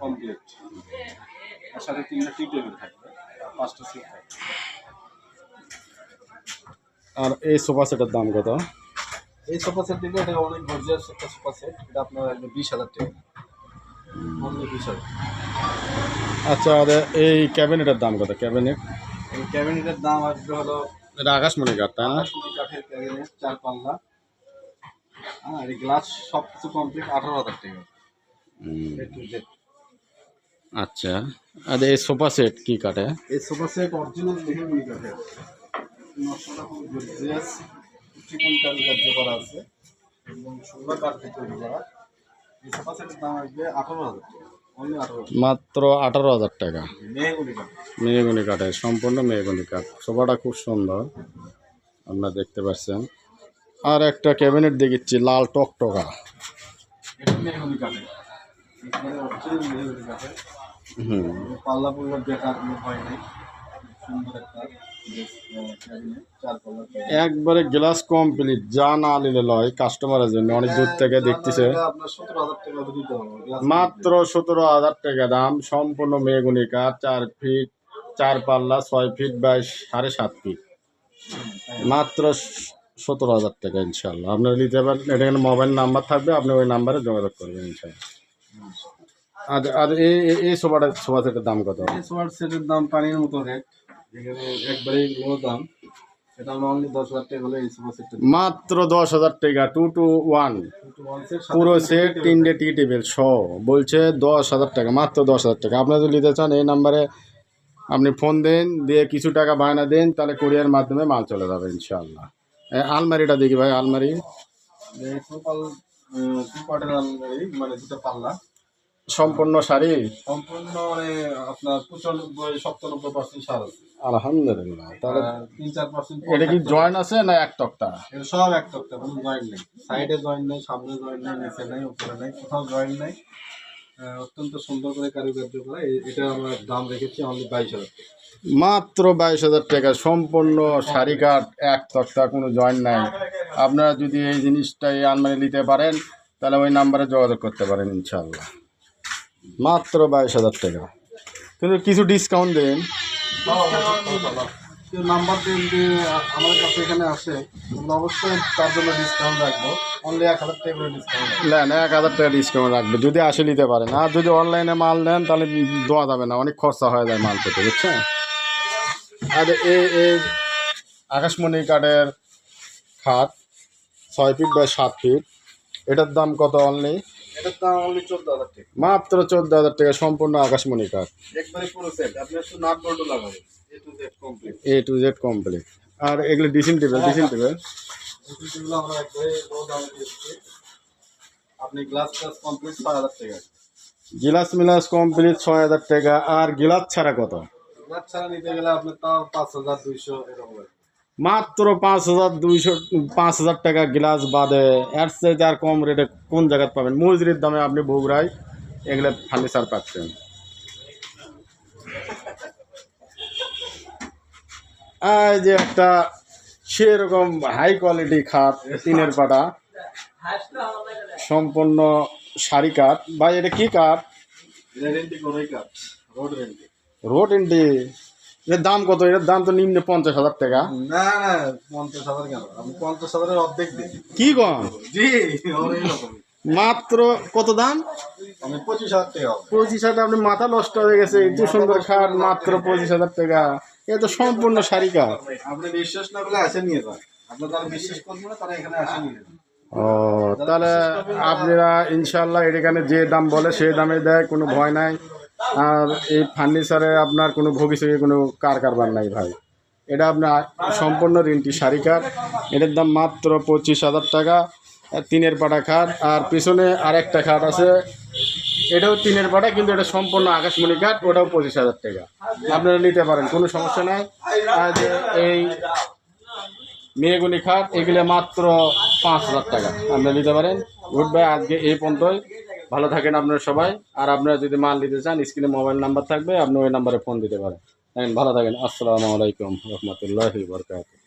Complete. তার সাথে 3টা টি টেবিল থাকবে, 5টা সিট থাকবে। আর এই সোফা সেটের দাম কত? এই সোফা সেট দিলে এটা অনেক গর্জিয়াস একটা সোফা সেট, এটা আপনার 20,000 টাকা, অনলি 20,000। আচ্ছা, আর এই ক্যাবিনেটের দাম কত? ক্যাবিনেট এই ক্যাবিনেটের দাম আসবে হলো, এটা আকাশমণি কাঠ, তাই না? আকাশমণি কাঠের ক্যাবিনেট, 4 পাল্লা। হ্যাঁ, এই গ্লাস সব কিছু কমপ্লিট, 18,000 টাকা। A to Z। আচ্ছা, আর এই সোফা সেট কি কাঠে? এই সোফা সেট অরিজিনাল মেহগনি কাঠের, নকশাটা খুব গর্জিয়াস, চিকন কারুকার্য করা আছে এবং সুন্দর কাঠ দিয়ে তৈরি করা। এই সোফা সেটের দাম আসবে 18,000 টাকা, অনলি 18,000। মাত্র 18,000 টাকা। মেহগনি কাঠ। মেহগনি কাঠে, সম্পূর্ণ মেহগনি কাঠ। সোফাটা খুব সুন্দর, আপনারা দেখতে পাচ্ছেন। আর একটা ক্যাবিনেট দেখিচ্ছি, লাল টকটকা। এটা মেহগনি কাঠের, একেবারে অরিজিনাল মেহগনি কাঠের। পাল্লা পুল্লা দেখা কোনো হয় নাই, সুন্দর একটা ক্যাবিনেট, 4 পাল্লা ক্যাবিনেট। একবারে গ্লাস কমপ্লিট, যা না নিলে লয় কাস্টমারের জন্য, অনেক দূর থেকে দেখতেছে। আপনার 17,000 টাকা দিতে হবে, মাত্র 17,000 টাকা দাম, সম্পূর্ণ মেহগনি কাঠ, 4 ফিট 4 পাল্লা, 6 ফিট বাই 7.5 ফিট, মাত্র 17,000 টাকা। ইনশাল্লাহ আপনারা নিতে পারেন। এখানে মোবাইল নাম্বার থাকবে, আপনি ওই নাম্বারে যোগাযোগ করবেন ইনশাল্লাহ। আর আর এই সোফা সেটের দাম কত? এই সোফা সেটের দাম পানির মতো রেট, এখানে একবারে লো দাম। এটা আমরা অনলি 10,000 টাকা হলে এই সোফা সেটটা মাত্র 10,000 টাকা, 2 to 1 পুরো সেট, 3টে টি টেবিল সহ বলছে 10,000 টাকা, মাত্র 10,000 টাকা। আপনারা যদি নিতে চান এই নাম্বারে আপনি ফোন দেন, দিয়ে কিছু টাকা বায়না দেন, তাহলে কুরিয়ার মাধ্যমে মাল চলে যাবে ইনশাআল্লাহ। আলমারিটা দেখি ভাই, আলমারি মানে 2টা পাল্লা, সম্পূর্ণ শাড়ি, সম্পূর্ণ মানে আপনার 95-97% সার আছে। আলহামদুলিল্লাহ। তাহলে 3-4% এটা কি জয়েন আছে না এক তক্তা? এটা সব এক তক্তা, কোনো জয়েন্ট নেই। সাইডে জয়েন্ট নেই, সামনে জয়েন্ট নেই, নিচে নেই, উপরে নেই, কোথাও জয়েন্ট নেই। অত্যন্ত সুন্দর করে কারুকার্য করা। এটা আমরা দাম রেখেছি অনলি 22,000 টাকা। মাত্র 22,000 টাকা, সম্পূর্ণ শাড়ি কাঠ, এক তক্তা, কোনো জয়েন্ট নাই। আপনারা যদি এই জিনিসটা এই আলমারি নিতে পারেন, তাহলে ওই নাম্বারে যোগাযোগ করতে পারেন ইনশাআল্লাহ। মাত্র 22,000 টাকা, কিন্তু কিছু ডিসকাউন্ট দেন। কেউ নাম্বার দিয়ে যদি আমাদের কাছে এখানে আসে, আমরা অবশ্যই তার জন্য ডিসকাউন্ট রাখবো, অনলি 1,000 টাকা করে ডিসকাউন্ট। নেন, 1,000 টাকা ডিসকাউন্ট রাখবে যদি আসে নিতে পারেন। আর যদি অনলাইনে মাল নেন তাহলে দেওয়া যাবে না, অনেক খরচা হয়ে যায় মাল পেতে, বুঝছেন। আর এই আকাশমণি কাঠের খাট, 6 ফিট বাই 7 ফিট, এটার দাম কত? অনলি এটার দাম অনলি 14,000 টাকা, মাত্র 14,000 টাকা, সম্পূর্ণ আকাশমণি কাঠ, একবারে পুরো সেট। আপনি একটু নাট বল্টু লাগাবেন, A to Z complete. A to Z complete. আর এগুলো ড্রেসিং টেবিল এগুলো আমরা একবারে লো দামে দিচ্ছি। আপনি গ্লাস কমপ্লিট 6,000 টাকা। গিলাস মিলাস কমপ্লিট 6,000 টাকা। আর গিলাস ছাড়া কত? গ্লাস ছাড়া নিতে গেলে আপনার তাও 5,200 এরকম লাগবে। মাত্র 5,200 5,000 টাকা গ্লাস বাদে। এর চাইতে আর কম রেটে কোন জায়গায় পাবেন? মজুরির দামে আপনি বগুড়ায় এগুলো ফার্নিচার পাচ্ছেন। এই যে একটা সেরকম হাই কোয়ালিটি খাট, টিনের পাটা, সম্পূর্ণ শাড়ি কাঠ। ভাই এটা কি কাঠ? রেন্টি কোরই কাঠ, রোড রেন্টি। রোড এন্ডি, এর দাম কত? এর দাম তো নিম্নে 50,000 টাকা। না না, 50,000 কেন? আমি 50,000-এর অর্ধেক দিই। কি কম? জি, ওরই রকম। মাত্র কত দাম? আমি 25,000 টাকা। 25,000? আপনি মাথা নষ্ট হয়ে গেছে, এত সুন্দর খাট মাত্র 25,000 টাকা। এ তো সম্পূর্ণ শাড়ি কাঠ। আপনি বিশ্বাস না করলে আসে নিয়ে যান, আপনার যারা বিশ্বাস করবে না তারা এখানে আসে নিয়ে যান। ও, তাহলে আপনারা ইনশাল্লাহ এখানে যে দাম বলে সেই দামে দেয়, কোনো ভয় নাই। আর এই ফার্নিচারে আপনার কোনো ভবিষ্যতে কোনো কারবার নাই ভাই। এটা আপনার সম্পূর্ণ রেন্টি শাড়ি কাঠ, এটার দাম মাত্র 25,000 টাকা। তিনের পাটা খাট, আর পিছনে আরেকটা খাট আছে, এটাও তিনের পাটা, কিন্তু এটা সম্পূর্ণ আকাশমণি কাঠ, ওটাও 25,000 টাকা। আপনারা নিতে পারেন, কোনো সমস্যা নাই। আর এই মেহগনি খাট এগুলো মাত্র 5,000 টাকা, আপনারা নিতে পারেন। গুড বাই, আজকে এই পর্যন্তই। ভালো থাকেন আপনারা সবাই। আর আপনারা যদি মাল নিতে চান, স্ক্রিনে মোবাইল নাম্বার থাকবে, আপনি ওই নাম্বারে ফোন দিতে পারেন। ভালো থাকেন। আসসালামু আলাইকুম রহমতুল্লাহি ওয়া বারাকাতুহু।